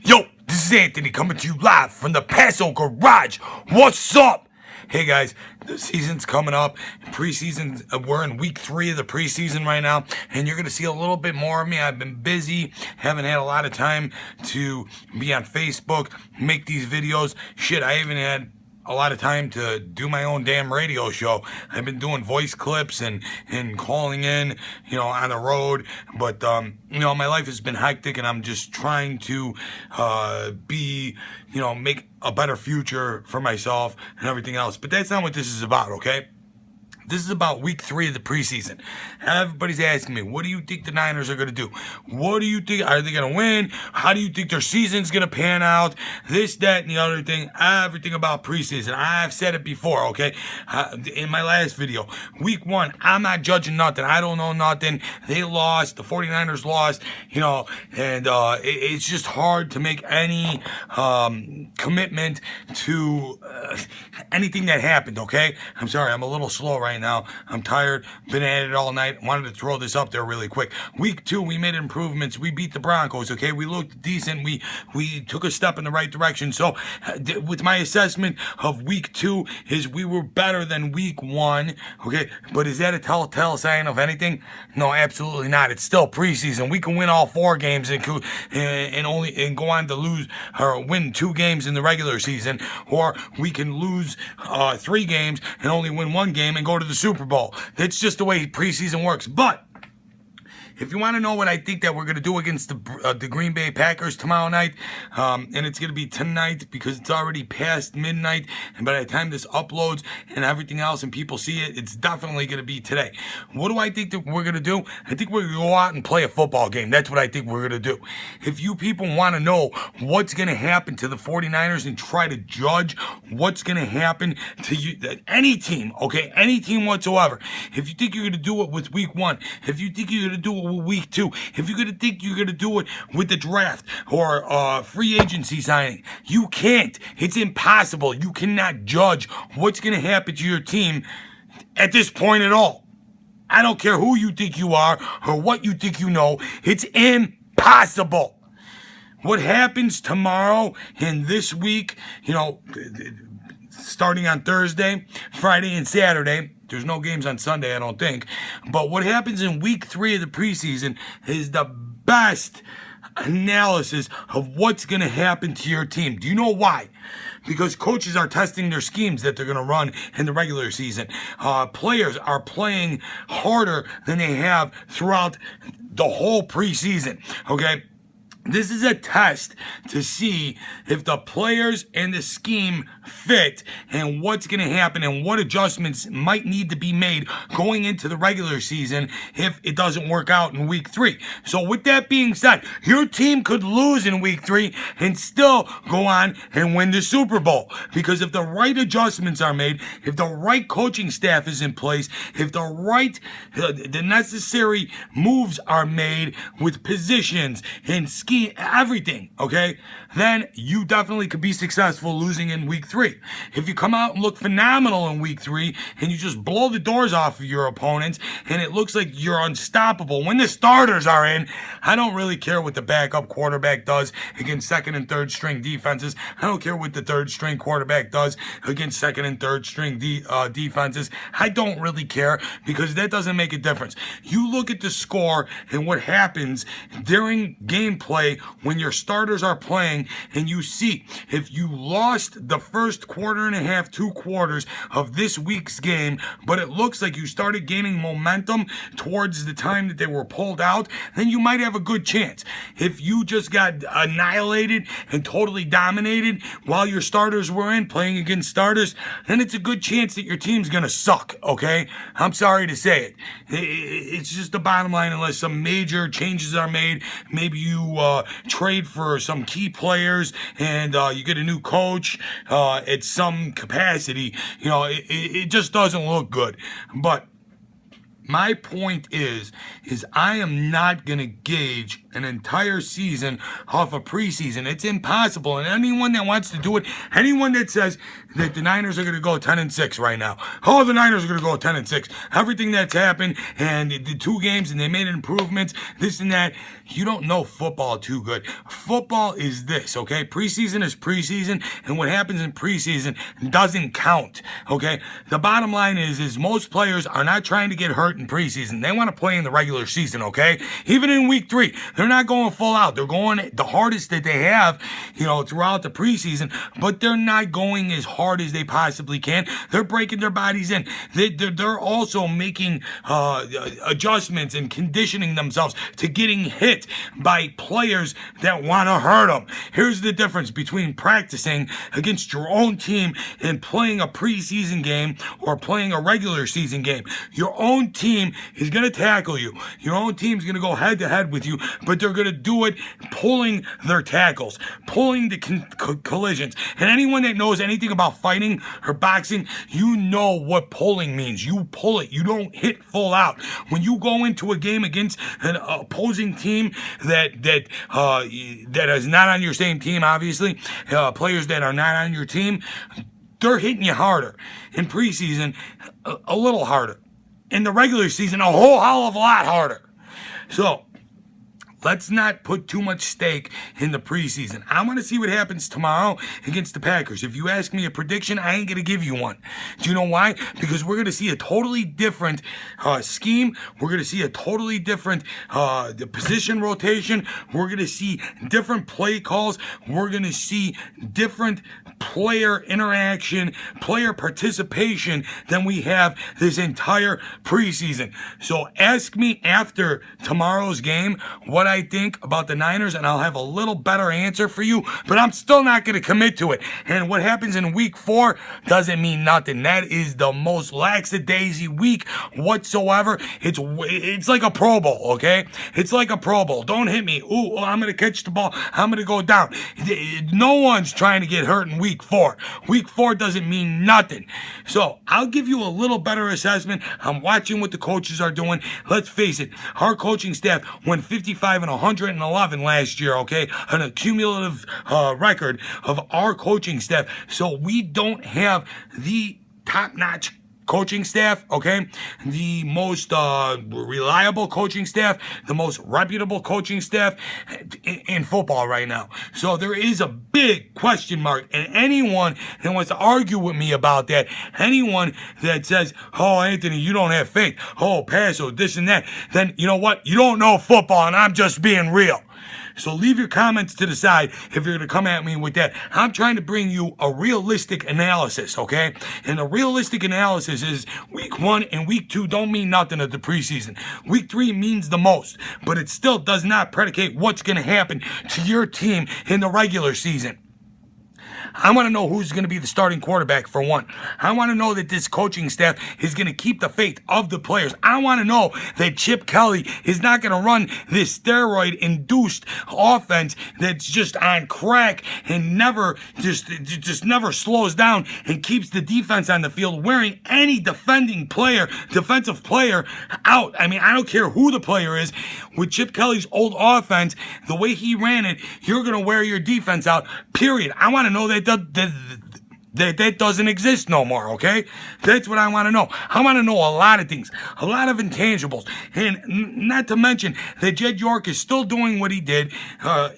Yo, this is Anthony coming to you live from the Passo Garage. What's up? Hey guys, the season's coming up. Preseason, we're in week 3 of the preseason right now, and you're going to see a little bit more of me. I've been busy, haven't had a lot of time to be on Facebook, make these videos. Shit, I haven't had a lot of time to do my own damn radio show. I've been doing voice clips and calling in, on the road. But, my life has been hectic, and I'm just trying to make a better future for myself and everything else. But that's not what this is about, okay? This is about week 3 of the preseason. Everybody's asking me, what do you think the Niners are going to do? What do you think? Are they going to win? How do you think their season's going to pan out? This, that, and the other thing. Everything about preseason. I've said it before, okay? In my last video. Week 1, I'm not judging nothing. I don't know nothing. They lost. The 49ers lost. And it's just hard to make any commitment to anything that happened, okay? I'm sorry. I'm a little slow right now. I'm tired. Been at it all night. Wanted to throw this up there really quick. Week 2, we made improvements. We beat the Broncos, okay? We looked decent. We took a step in the right direction. So with my assessment of week 2 is we were better than week 1, okay? But is that a telltale sign of anything? No, absolutely not. It's still preseason. We can win all 4 games and go on to lose or win 2 games in the regular season, or we can lose 3 games and only win 1 game and go to the Super Bowl. That's just the way preseason works. But if you want to know what I think that we're going to do against the Green Bay Packers tomorrow night, and it's going to be tonight because it's already past midnight, and by the time this uploads and everything else and people see it, it's definitely going to be today. What do I think that we're going to do? I think we're going to go out and play a football game. That's what I think we're going to do. If you people want to know what's going to happen to the 49ers and try to judge what's going to happen to you, any team, okay, any team whatsoever, if you think you're going to do it with week 1, if you think you're going to do it with week 2, if you're going to think you're going to do it with the draft or free agency signing, you can't. It's impossible. You cannot judge what's going to happen to your team at this point at all. I don't care who you think you are or what you think you know. It's impossible. What happens tomorrow and this week, starting on Thursday, Friday, and Saturday. There's no games on Sunday, I don't think. But what happens in week 3 of the preseason is the best analysis of what's going to happen to your team. Do you know why? Because coaches are testing their schemes that they're going to run in the regular season. Players are playing harder than they have throughout the whole preseason, okay? This is a test to see if the players and the scheme fit and what's going to happen and what adjustments might need to be made going into the regular season if it doesn't work out in week 3. So with that being said, your team could lose in week 3 and still go on and win the Super Bowl. Because if the right adjustments are made, if the right coaching staff is in place, if the necessary moves are made with positions and scheme, everything, okay, then you definitely could be successful losing in week 3. If you come out and look phenomenal in week 3 and you just blow the doors off of your opponents and it looks like you're unstoppable when the starters are in, I don't really care what the backup quarterback does against second and third string defenses. I don't care what the third string quarterback does against second and third string defenses. I don't really care because that doesn't make a difference. You look at the score and what happens during gameplay when your starters are playing, and you see if you lost the first quarter and a half, 2 quarters of this week's game, but it looks like you started gaining momentum towards the time that they were pulled out, then you might have a good chance. If you just got annihilated and totally dominated while your starters were in playing against starters, then it's a good chance that your team's gonna suck, okay? I'm sorry to say it. It's just the bottom line unless some major changes are made. Maybe you trade for some key players and you get a new coach at some capacity. It just doesn't look good. But My point is I am not going to gauge an entire season off a preseason. It's impossible. And anyone that wants to do it, anyone that says that the Niners are going to go 10-6 right now, oh, the Niners are going to go 10-6. Everything that's happened and the 2 games and they made improvements, this and that, you don't know football too good. Football is this, okay? Preseason is preseason, and what happens in preseason doesn't count, okay? The bottom line is most players are not trying to get hurt in preseason. They want to play in the regular season, okay? Even in week 3, they're not going full out. They're going the hardest that they have, throughout the preseason, but they're not going as hard as they possibly can. They're breaking their bodies in. They're also making adjustments and conditioning themselves to getting hit by players that want to hurt them. Here's the difference between practicing against your own team and playing a preseason game or playing a regular season game. Your own team is going to tackle you. Your own team's going to go head to head with you, but they're going to do it pulling their tackles, pulling the collisions. And anyone that knows anything about fighting or boxing, you know what pulling means. You pull it. You don't hit full out. When you go into a game against an opposing team that is not on your same team, obviously, players that are not on your team, they're hitting you harder. In preseason, a little harder. In the regular season, a whole hell of a lot harder. So, let's not put too much stake in the preseason. I want to see what happens tomorrow against the Packers. If you ask me a prediction, I ain't going to give you one. Do you know why? Because we're going to see a totally different scheme. We're going to see a totally different the position rotation. We're going to see different play calls. We're going to see different player interaction, player participation than we have this entire preseason. So ask me after tomorrow's game what I think about the Niners, and I'll have a little better answer for you, but I'm still not going to commit to it. And what happens in week 4 doesn't mean nothing. That is the most lackadaisy week whatsoever. It's like a Pro Bowl, okay? It's like a Pro Bowl. Don't hit me. Ooh, I'm going to catch the ball. I'm going to go down. No one's trying to get hurt in week 4. Week 4 doesn't mean nothing. So I'll give you a little better assessment. I'm watching what the coaches are doing. Let's face it, our coaching staff went 55 and 111 last year, okay? An accumulative record of our coaching staff. So we don't have the top-notch coaching staff, okay? The most reliable coaching staff, the most reputable coaching staff in football right now. So there is a big question mark, and anyone that wants to argue with me about that, anyone that says, oh, Anthony, you don't have faith, oh, Passo, this and that, then you know what? You don't know football, and I'm just being real. So leave your comments to the side if you're going to come at me with that. I'm trying to bring you a realistic analysis, okay? And a realistic analysis is week 1 and week 2 don't mean nothing at the preseason. Week 3 means the most, but it still does not predicate what's going to happen to your team in the regular season. I want to know who's going to be the starting quarterback for one. I want to know that this coaching staff is going to keep the faith of the players. I want to know that Chip Kelly is not going to run this steroid-induced offense that's just on crack and never never slows down and keeps the defense on the field, wearing any defensive player out. I mean, I don't care who the player is. With Chip Kelly's old offense, the way he ran it, you're going to wear your defense out, period. I want to know that doesn't exist no more, okay? That's what I want to know. I want to know a lot of things, a lot of intangibles, and not to mention that Jed York is still doing what he did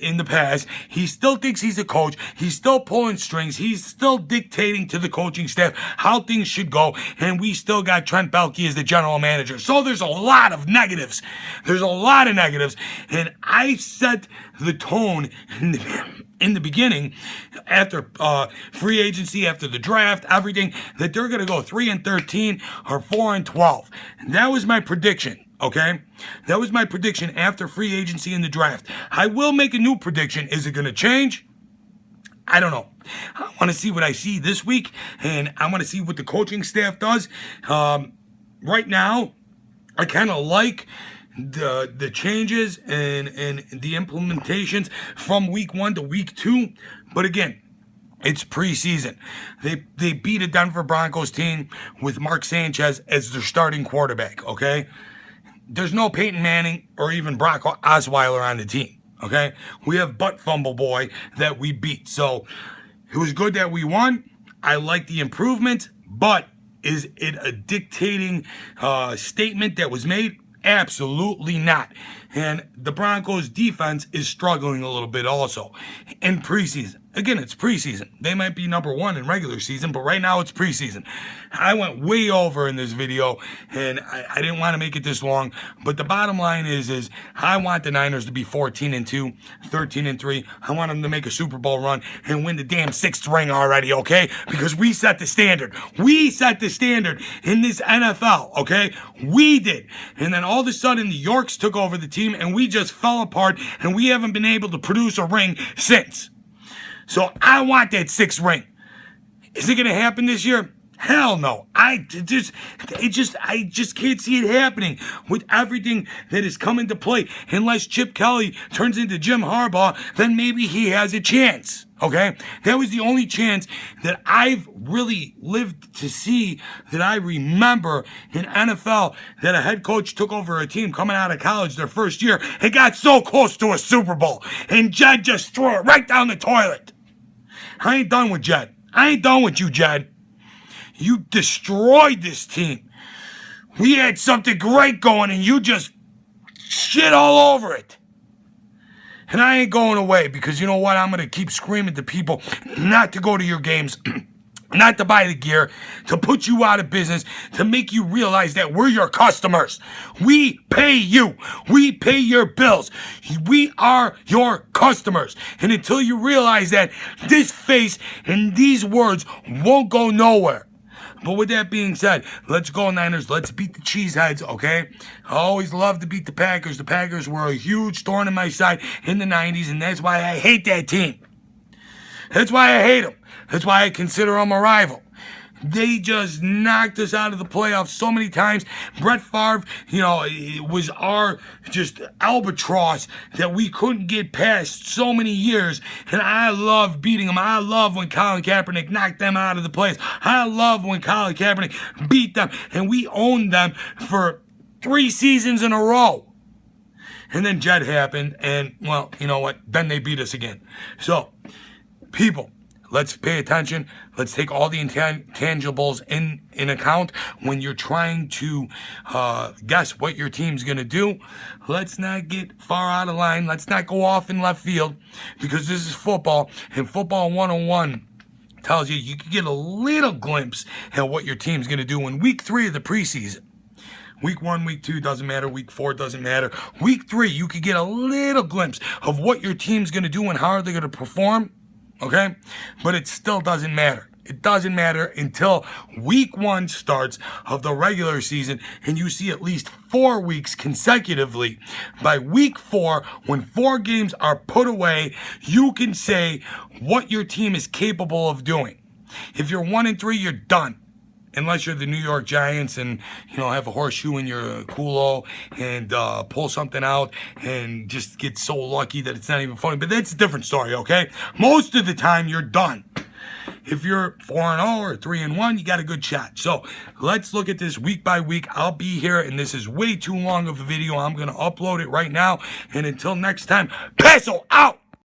in the past. He still thinks he's a coach. He's still pulling strings. He's still dictating to the coaching staff how things should go, and we still got Trent Baalke as the general manager. So there's a lot of negatives. There's a lot of negatives, and I set the tone in the beginning, after free agency, after the draft, everything, that they're going to go 3-13 or 4-12. That was my prediction, okay? That was my prediction after free agency and the draft. I will make a new prediction. Is it going to change? I don't know. I want to see what I see this week, and I want to see what the coaching staff does. Right now, I kind of like the changes and the implementations from week 1 to week 2. But again, It's preseason. They beat a Denver Broncos team with Mark Sanchez as their starting quarterback, okay? There's no Peyton Manning or even Brock Osweiler on the team, okay? We have Butt Fumble Boy that we beat. So it was good that we won. I like the improvement, but is it a dictating statement that was made? Absolutely not. And the Broncos defense is struggling a little bit also in preseason. Again, it's preseason. They might be number one in regular season, but right now it's preseason. I went way over in this video, and I didn't want to make it this long, but the bottom line is I want the Niners to be 14-2, 13-3. I want them to make a Super Bowl run and win the damn 6th ring already, okay? Because we set the standard. We set the standard in this NFL, okay? We did. And then all of a sudden, the Yorks took over the team, and we just fell apart, and we haven't been able to produce a ring since. So I want that 6th ring. Is it going to happen this year? Hell no. I just can't see it happening with everything that has come into play. Unless Chip Kelly turns into Jim Harbaugh, then maybe he has a chance. Okay? That was the only chance that I've really lived to see that I remember in NFL, that a head coach took over a team coming out of college their first year and got so close to a Super Bowl. And Jed just threw it right down the toilet. I ain't done with Jed. I ain't done with you, Jed. You destroyed this team. We had something great going and you just shit all over it. And I ain't going away because you know what? I'm going to keep screaming to people not to go to your games, not to buy the gear, to put you out of business, to make you realize that we're your customers. We pay you. We pay your bills. We are your customers. And until you realize that, this face and these words won't go nowhere. But with that being said, let's go Niners. Let's beat the Cheeseheads, okay? I always loved to beat the Packers. The Packers were a huge thorn in my side in the 90s, and that's why I hate that team. That's why I hate them. That's why I consider them a rival. They just knocked us out of the playoffs so many times. Brett Favre, it was our just albatross that we couldn't get past so many years. And I love beating them. I love when Colin Kaepernick knocked them out of the playoffs. I love when Colin Kaepernick beat them. And we owned them for 3 seasons in a row. And then Jed happened. And, well, you know what? Then they beat us again. So, people, let's pay attention. Let's take all the intangibles in account when you're trying to guess what your team's going to do. Let's not get far out of line. Let's not go off in left field because this is football. And Football 101 tells you can get a little glimpse at what your team's going to do in week 3 of the preseason. Week 1, week 2 doesn't matter. Week 4 doesn't matter. Week 3, you could get a little glimpse of what your team's going to do and how they're going to perform. Okay? But it still doesn't matter. It doesn't matter until week 1 starts of the regular season and you see at least 4 weeks consecutively. By week 4, when 4 games are put away, you can say what your team is capable of doing. If you're 1-3, you're done. Unless you're the New York Giants and, have a horseshoe in your culo and pull something out and just get so lucky that it's not even funny. But that's a different story, okay? Most of the time, you're done. If you're 4-0 or 3-1, you got a good shot. So let's look at this week by week. I'll be here, and this is way too long of a video. I'm going to upload it right now. And until next time, Passo out!